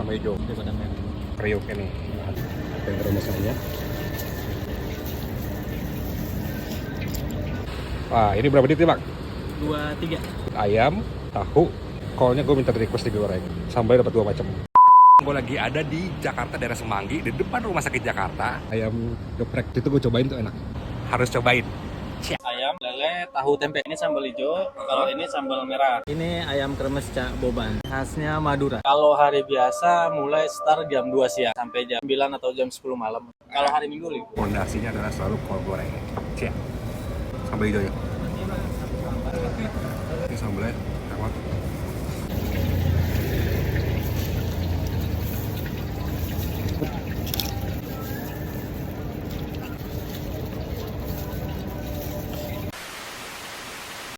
sama hijau. daripada merah. Periuk ini. Apa yang remesannya? Wah, ini berapa duit nih, Bang? 23. Ayam, tahu, kolnya gue minta request digoreng. Sambalnya dapat 2 macam. Gue lagi ada di Jakarta, daerah Semanggi, di depan Rumah Sakit Jakarta. Ayam geprek itu gue cobain tuh enak. Harus cobain. Ayam, lele, tahu, tempe. Ini sambal hijau, kalau ini sambal merah. Ini ayam kremes Cak Boban, khasnya Madura. Kalau hari biasa mulai start jam 2 siang sampai jam 9 atau jam 10 malam. Kalau hari Minggu libur. Fondasinya adalah selalu kol goreng. Siap. Sambal hijaunya.